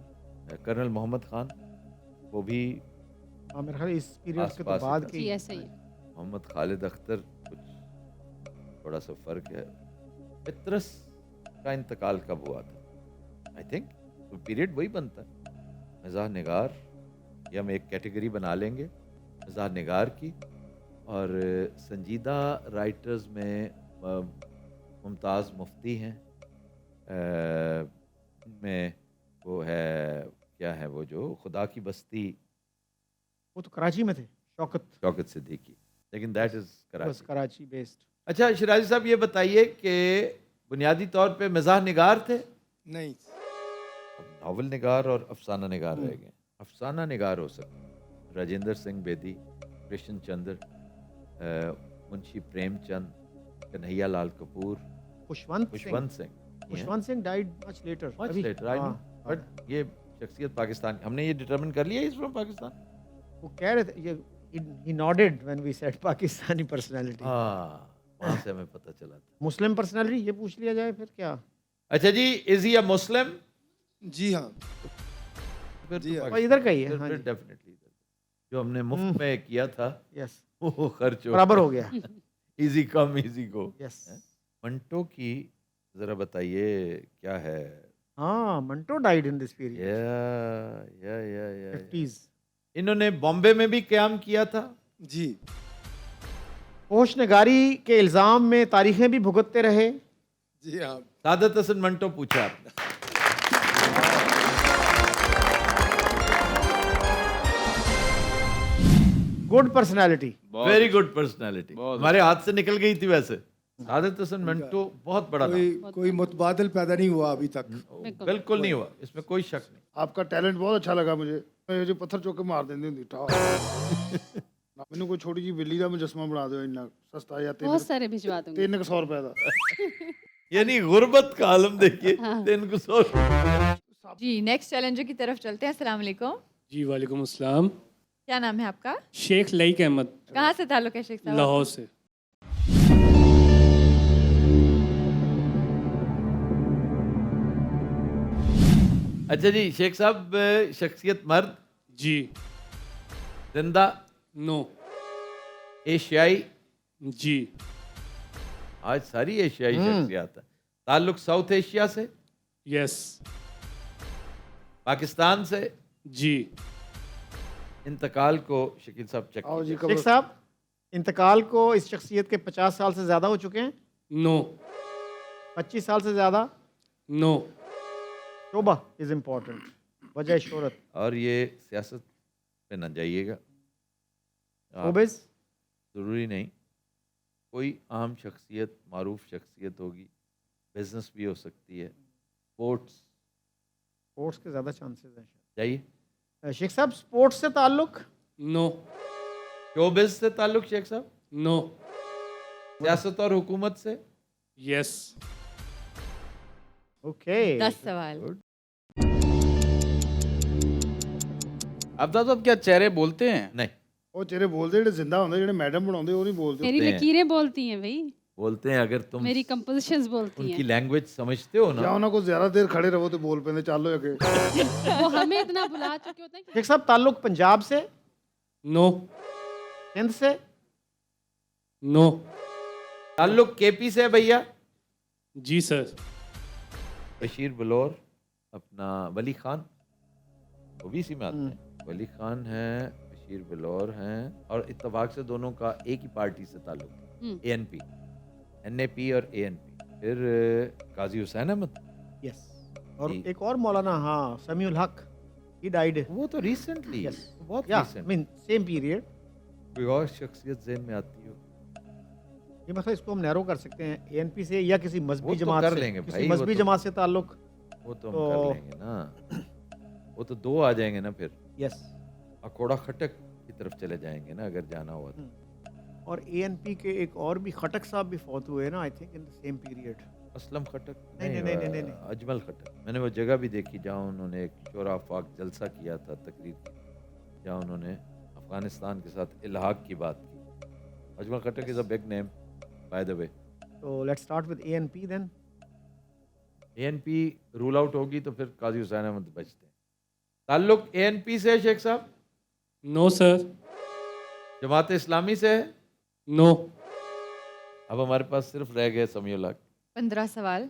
कर्नल मोहम्मद खान, वो भी हाँ, मेरे ख्याल इस पीरियड के तो आसपास ही बाद था। की। जी ऐसा ही है। मोहम्मद खालिद अख्तर, कुछ थोड़ा सा फर्क है। पितरस का इंतकाल कब हुआ था? आई थिंक तो पीरियड वही बनता है। मिजाह निगार, ये हम एक कैटेगरी बना लेंगे मिजाह निगार की। और संजीदा राइटर्स में मुमताज़ मुफ्ती हैं, में वो है, क्या है वो जो खुदा की बस्ती, वो तो कराची में थे, शौकत सिद्दीकी, लेकिन दैट इज बस कराची। कराची बेस्ड। अच्छा शिराजी साहब, ये बताइए कि बुनियादी तौर पे मिजाह निगार थे? नहीं अब नावल निगार और अफसाना निगार रह गए। अफसाना निगार हो सकते Rajendra Singh Bedi, Krishan Chander, Munshi Premchand, Kanhaiya Lal Kapoor, Khushwant Singh. Khushwant Singh died much later. Much later, I know. But ये शख्सियत पाकिस्तान, हमने ये डिटरमिन कर लिया इज फ्रॉम पाकिस्तान। वो कह रहे थे, ये he nodded when we said Pakistani personality. हाँ, वहाँ से हमें पता चला था। मुस्लिम पर्सनालिटी ये पूछ लिया जाए फिर क्या? अच्छा जी, इज ही अ मुस्लिम? जी हाँ। फिर जी हाँ। और इधर का ही है, हाँ फिर जी। डेफिनेटली जो हमने मुफ्त में किया था यस, वो खर्च बराबर हो गया। Easy come easy go. Yes. Manto की जरा बताइए क्या है? हाँ, Manto died in this period, या 50s। इन्होंने बॉम्बे में भी क्याम किया था। जी। पोश नगारी के इल्जाम में तारीखें भी भुगतते रहे। जी हाँ। सादत हसन मंटो पूछा आपने। Good personality. Very good personality, बहुत हमारे हाथ से निकल गई थी वैसे। सादत हसन मंटो बहुत बड़ा कोई मुतबादल पैदा नहीं हुआ अभी तक। नाम। बिल्कुल नहीं हुआ, इसमें कोई शक नहीं। आपका टैलेंट बहुत अच्छा लगा मुझे। ਇਹ ਜੋ ਪੱਥਰ ਚੁੱਕ ਕੇ ਮਾਰ ਦਿੰਦੀ ਹੁੰਦੀ ਠਾ ਮੈਨੂੰ ਕੋਈ ਛੋਟੀ ਜਿਹੀ ਬਿੱਲੀ ਦਾ ਮੁਜੱਸਮਾ ਬਣਾ ਦਿਓ ਇੰਨਾ ਸਸਤਾ ਜਾਂ बहुत सारे भिजवा दूंगी। 300 रुपए ਦਾ यानी गुर्बत का आलम देखिए। दिन को सौ जी नेक्स्ट चैलेंजर की तरफ चलते हैं। अस्सलाम वालेकुम, जी वालेकुम अस्सलाम। क्या नाम है आपका? शेख लईक अहमद, कहाँ से ताल्लुक है शेख साहब? लाहौर से। अच्छा जी, शेख साहब शख्सियत मर्द, जी जिंदा, नो, एशियाई। जी आज सारी एशियाई शख्सियत है। ताल्लुक साउथ एशिया से, यस, पाकिस्तान से। जी इंतकाल को शकील साहब चेक आओ जी कीजिए। शेख साहब, इंतकाल को इस शख्सियत के 50 साल से ज़्यादा हो चुके हैं। नो, 25 साल से ज़्यादा। नो, शोबा इज़ इम्पोर्टेंट, वजह शोहरत। और ये सियासत पे न जाइएगा, आप शोबिज़ ज़रूरी नहीं। कोई आम शख्सियत, मारूफ शख्सियत होगी, बिजनेस भी हो सकती है, स्पोर्ट्स। स्पोर्ट्स के ज़्यादा चांसेस हैं। जाइए। शेख साहब, स्पोर्ट्स से ताल्लुक। नो, शोबिज से ताल्लुक शेख साहब, नो, सियासत और हुकूमत से। यस। ओके। 10 सवाल। अब्दा साहब क्या चेहरे बोलते हैं? नहीं, ਉਹ ਚਿਹਰੇ ਬੋਲਦੇ ਜਿਹੜੇ ਜ਼ਿੰਦਾ ਹੁੰਦੇ ਜਿਹੜੇ ਮੈਡਮ ਬਣਾਉਂਦੇ ਉਹ ਨਹੀਂ ਬੋਲਦੇ मेरी होते हैं। लकीरें बोलती हैं भाई, बोलते हैं अगर तुम मेरी कंपोजिशंस बोलती उनकी हैं। लैंग्वेज समझते हो ਜਾਂ ना। ਉਹਨਾਂ ਕੋਲ ਜ਼ਿਆਦਾ ਦੇਰ ਖੜੇ ਰਹੋ ਤੇ ਬੋਲ ਪੈਂਦੇ ਚੱਲੋ ਅੱਗੇ वो हमें इतना बुला चुके होते हैं कि शेख साहब, ताल्लुक पंजाब से, नो, हिंद से। नो, ताल्लुक केपी से है भैया। जी सर। बशीर बलौर, अपना वली खान, ओबीसी में आते हैं। वली खान हैं, बशीर बलौर हैं, और इत्तेफाक से दोनों का एक ही पार्टी से ताल्लुक है, एएनपी, एनएपी और एएनपी। फिर काजी हुसैन अहमद, यस। और जी। एक और मौलाना, हाँ, समीउल हक, ही डाइड। वो तो रिसेंटली, यस, बहुत या रिसेंट। Mean same period. कोई और शख्सियत ज़हन में आती हो? ये मतलब इसको हम नैरो कर सकते हैं एएनपी से या किसी वो मजहबी तो जमात कर से। लेंगे किसी भाई, वो मजहबी तो- जमात से ताल्लुक। वो तो हम तो- कर लेंगे ना। वो तो दो आ जाएंगे ना फिर। यस। अकोड़ा खटक की तरफ चले जाएंगे ना अगर जाना हुआ तो। और एएनपी के एक और भी खटक साहब भी फौत हुए ना, I think in the same period. Aslam Khattak नहीं। अजमल खटक। मैंने वो जगह भी देखी जहाँ उन्होंने एक शोरा आफाक जलसा किया था, तकरीर की, जहाँ उन्होंने अफगानिस्तान के साथ इल्हाक की बात की। Ajmal Khattak is a big name by the way. तो let's start with ANP then. ANP rule out होगी तो फिर काजी हुसैन अहमद बचते हैं। ताल्लुक एएनपी से है शेख साहब? No sir. जमात इस्लामी से है? नो, अब हमारे पास सिर्फ रह गए समीउल हक। 15 सवाल।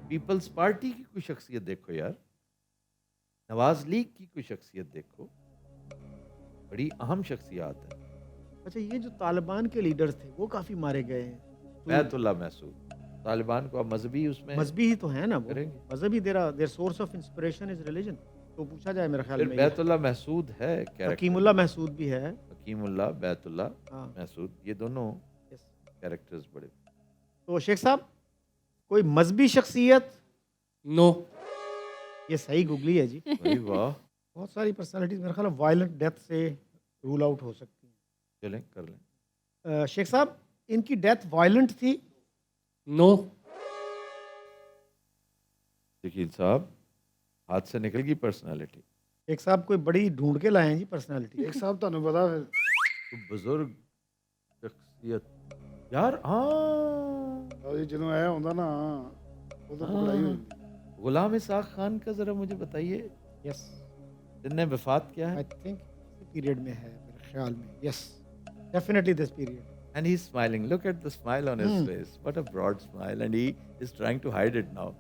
पीपल्स पार्टी की कोई शख्सियत देखो यार, नवाज लीग की कोई शख्सियत देखो, बड़ी अहम शख्सियत है। अच्छा, ये जो तालिबान के लीडर्स थे वो काफी मारे गए हैं। बैतुल्ला महसूद, तालिबान को अब मजहबी उसमें मजहबी ही तो है ना वो। करेंगे। मजहबी their source of inspiration is religion. तो पूछा जाए मेरे ख्याल फिर में बैतुल्ला महसूद है कैरेक्टर। हकीमुल्लाह महसूद भी है। हकीमुल्लाह, बैतुल्ला हाँ। महसूद, ये दोनों Yes. कैरेक्टर्स बड़े। तो शेख साहब, कोई मजहबी शख्सियत? नो, ये सही गुगली है जी। भाई वाह, बहुत सारी पर्सनालिटीज मेरे ख्याल में वायलेंट डेथ से रूल आउट हो सकती चलें कर लें। हैं। शेख साहब, इनकी डेथ वायलेंट थी? नो, शकील साहब, हाथ से निकल गई पर्सनालिटी। शेख साहब कोई बड़ी ढूंढ के लाए हैं जी पर्सनालिटी। ਇੱਕ ਸਾਹਿਬ ਤੁਹਾਨੂੰ ਪਤਾ ਫਿਰ तो बुजुर्ग शख्सियत यार, हाँ ਉਹ ਜੀ ਜਦੋਂ ਆਇਆ ਹੁੰਦਾ ਨਾ वो तो पकड़ाई हुई। गुलाम इसाक खान का ज़रा मुझे बताइए, यस, जिनने वफात किया है, आई थिंक पीरियड में है मेरे ख्याल में। Yes, definitely this period. and he's smiling. Look at the smile on his Hmm. face. What a broad smile, and he is trying to hide it now.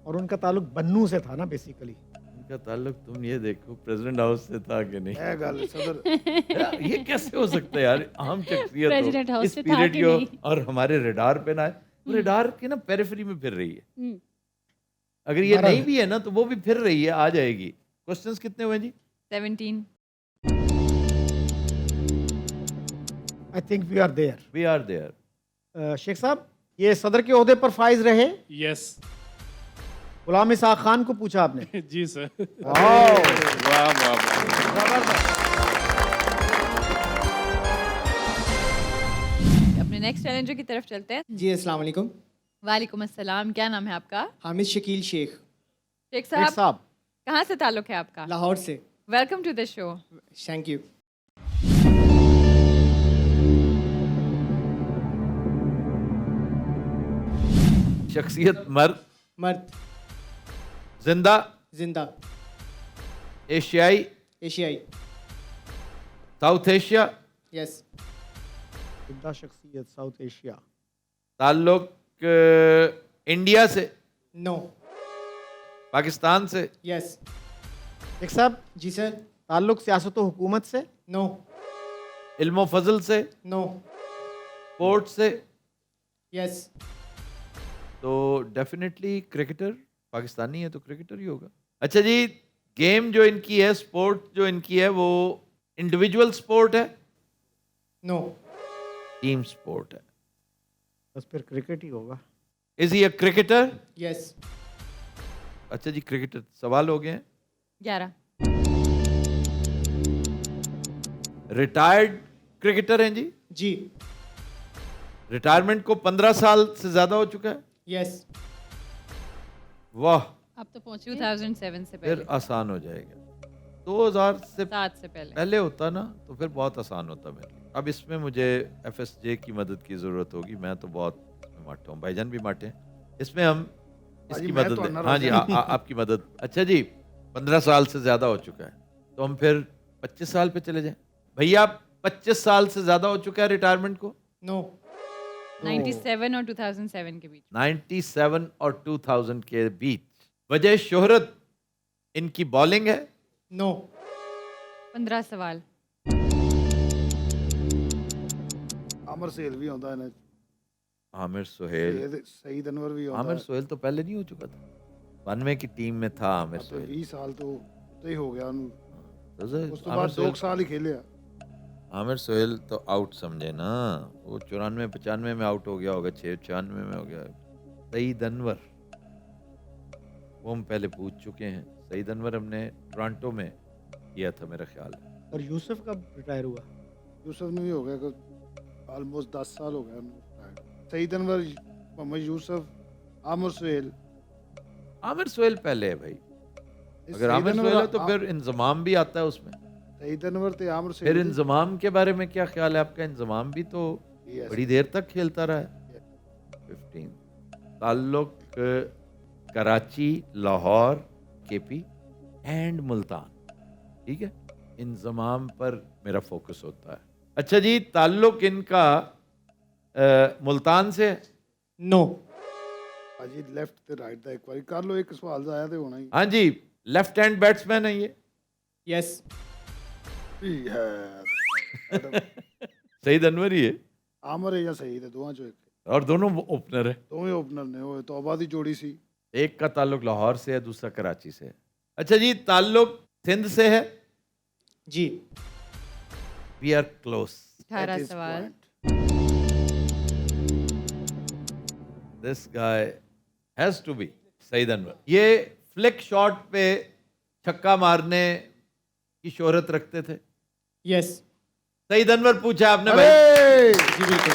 और उनका ताल्लुक बन्नू से था ना बेसिकली। उनका ताल्लुक तुम ये देखो प्रेसिडेंट हाउस से था कि नहीं। है गल सदर यार, ये कैसे हो सकता है यार, आम शख्सियत President हो house इस से था पीरियड कि की हो नहीं? और हमारे रडार पे ना है। वो रडार के ना पेरिफेरी में फिर रही है। हम्म, अगर ये बहरहाल। नहीं भी है ना तो वो भी फिर रही है, आ जाएगी। क्वेश्चंस कितने हुए जी? 17. I think we are there. We are there. Sheikh साहब, ये सदर के ओहदे पर फाइज रहे यस गुलाम इसाक खान को पूछा आपने। जी सर। वाह, वाह वाह वाह। अपने नेक्स्ट चैलेंजर की तरफ चलते हैं। जी अस्सलाम वालेकुम। वालेकुम अस्सलाम, क्या नाम है आपका? हामिद शकील शेख, शेख शेख साहब, साहब, कहाँ से ताल्लुक है आपका? लाहौर से। Welcome to the show. Thank you. शख्सियत मर्द, मर्द, जिंदा, जिंदा, एशियाई, एशियाई। साउथ एशिया, यस, जिंदा शख्सियत साउथ एशिया। ताल्लुक इंडिया से, नो, पाकिस्तान से, यस, शेख साहब, जी सर, ताल्लुक सियासत व हुकूमत से। नो, इल्मो फजल से, नो, स्पोर्ट से, यस, तो डेफिनेटली क्रिकेटर, पाकिस्तानी है तो क्रिकेटर ही होगा। अच्छा जी, गेम जो इनकी है, स्पोर्ट जो इनकी है, वो इंडिविजुअल स्पोर्ट है, नो, टीम स्पोर्ट है। बस फिर क्रिकेट ही होगा। Is he a cricketer? Yes, अच्छा जी, क्रिकेटर सवाल हो गए हैं। 11. रिटायर्ड क्रिकेटर हैं जी? जी, रिटायरमेंट को 15 साल से ज्यादा हो चुका है। यस, वाह, अब तो पहुंच गए। 2007 से फिर पहले, आसान हो जाएगा। 2000 से 7 से पहले। पहले होता ना तो फिर बहुत आसान होता मेरे लिए। अब इसमें मुझे FSJ की मदद की जरूरत होगी, मैं तो बहुत इसमें माठा हूँ, भाईजान भी माठे हैं। इसमें हम भाजी, इसकी मैं मदद तो लें। अन्ना हाँ जी, राजा। आपकी मदद। अच्छा जी, 15 साल से ज्यादा हो चुका है तो हम फिर 25 साल पे चले जाएं। भैया 25 साल से ज्यादा हो चुका है रिटायरमेंट को? नो, 97 और 2007 के बीच। 97 और 2000 के बीच। वजह शोहरत इनकी बॉलिंग है? नो, 15 सवाल। अमर सेल भी आਉਂਦਾ है आमिर सुहेल। सईद अनवर भी आਉਂਦਾ आमिर है। सुहेल तो पहले नहीं हो चुका था? 92 की टीम में था आमिर तो सुहेल। 20 साल तो ही हो ਗਿਆ ਉਹਨੂੰ। तो सर, ਉਸ ਤੋਂ आमिर ਬਾਅਦ 2 सुहेल- ਸਾਲ ਹੀ खेलिया। आमिर सुहेल तो आउट समझे ना, वो 94 95 में आउट हो गया होगा, 96 में हो गया। सईद अनवर, वो हम पहले पूछ चुके हैं। सईद अनवर हमने टोरंटो में किया था मेरा ख्याल है। और यूसुफ कब रिटायर हुआ? यूसुफ ने भी हो गया ऑलमोस्ट 10 साल हो गया उन्हें। सईद अनवर, मोहम्मद यूसुफ, आमिर सुहेल। आमिर सुहेल पहले है भाई। अगर सईद आमिर अनवर- सुहेल है तो फिर इंजमाम भी आता है उसमें। सईद अनवर ते आमिर फिर सुहेल। इंजमाम के बारे में क्या ख्याल है आपका? इंजमाम भी तो Yes. बड़ी देर तक खेलता रहा है। 15 ताल्लुक कराची, लाहौर, KP एंड मुल्तान। ठीक है, इंजमाम पर मेरा फोकस होता है। अच्छा जी, ताल्लुक इनका मुल्तान से है? नो, भाजी लेफ्ट ते राइट दा एक बारी कर लो, एक सवाल दा आया ते होना ही। हाँ जी, लेफ्ट हैंड बैट्समैन है ये? यस, ही है। सईद अनवर ही है आमिर है या सईद है, दोवां चो एक। और दोनों ओपनर है। दोवें ओपनर ने, वो तौबा दी जोड़ी सी। एक का ताल्लुक लाहौर से है, दूसरा कराची से है। अच्छा जी, ताल्लुक सिंध से है? जी, वी आर क्लोज। 18 सवाल। This guy has to be Saeed Anwar. ये फ्लिक शॉट पे छक्का मारने की शोहरत रखते थे। यस, सईद अनवर पूछा आपने भाई। अरे जी बिल्कुल।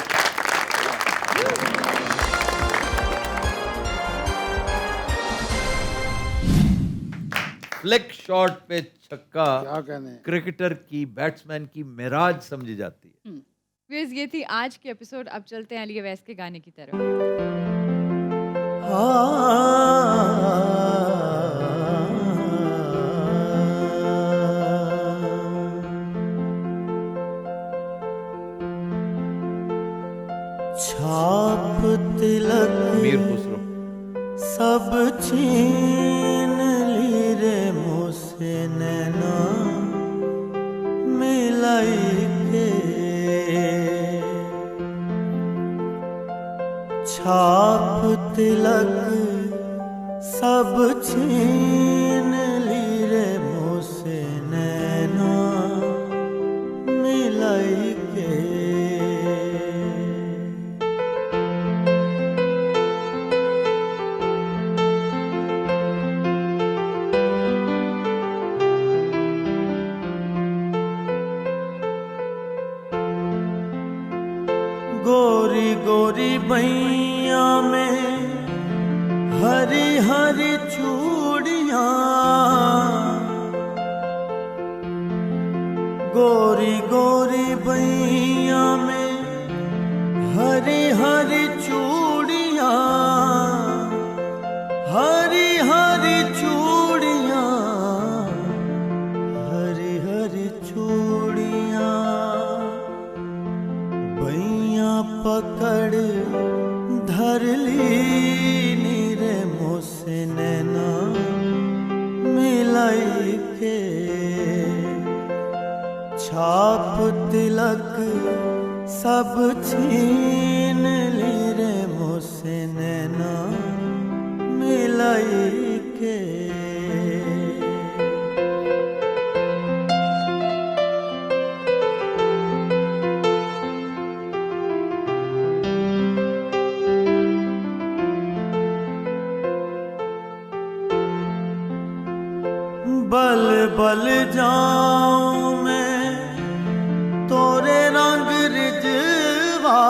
फ्लिक शॉट पे छक्का क्या कहने। क्रिकेटर की, बैट्समैन की मिराज समझी जाती है। व्यूअर्स, ये थी आज की एपिसोड। अब चलते हैं अली अवैस के गाने की तरफ। छाप तिलक मीर खुसरो सब छीन ली रे मुझसे नैना मिलाई के। छाप तिलक सब छीन ली रे मुझसे नैना मिलाई के। गोरी गोरी बैया में हरी हरी चूड़ियाँ, गोरी गोरी बैया में हरी हरी चूड़ियाँ, हरी हरी चूड़ियाँ, हरी हरी चूड़ियाँ बैया पकड़ धर ली नीरे मुझसे नैना मिलाई के। छाप तिलक सब छीन ली रे मुझसे नैना मिलाई के। बल बल जाऊं मैं तोरे रंग रिजवा,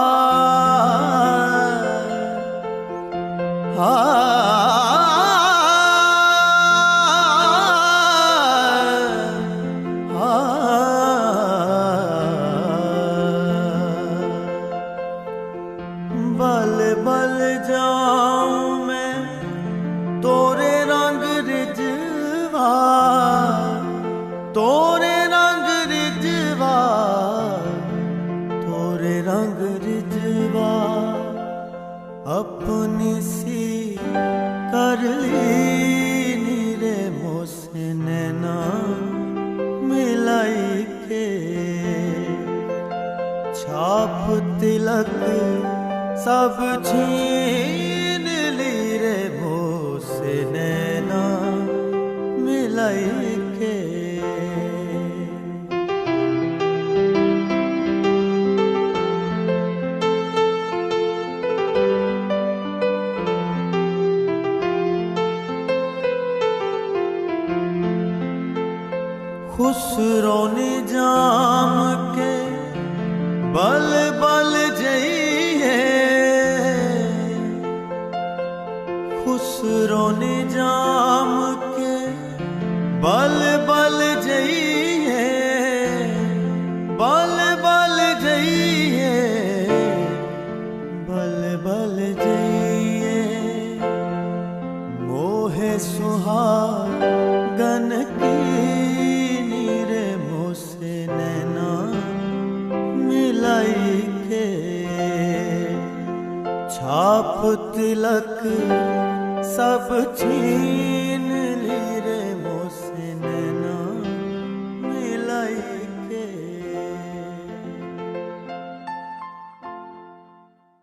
बल बल जाऊं मैं तोरे रंग रिजवा, तोरे रंग रिजवा, तोरे रंग रिजवा अपनी सी कर ली नीरे मुझसे नैना मिलाई के। छाप तिलक सब छीन ली रे मुझसे नैना मिलाई के। खुसरो निजाम के बल बल जइए, खुसरो निजाम के बल बल जइए, बल बल जइए, बल बल जइए। मोहे सुहागन की नीरे मुझसे नैना मिलाई के। छाप तिलक सब छीन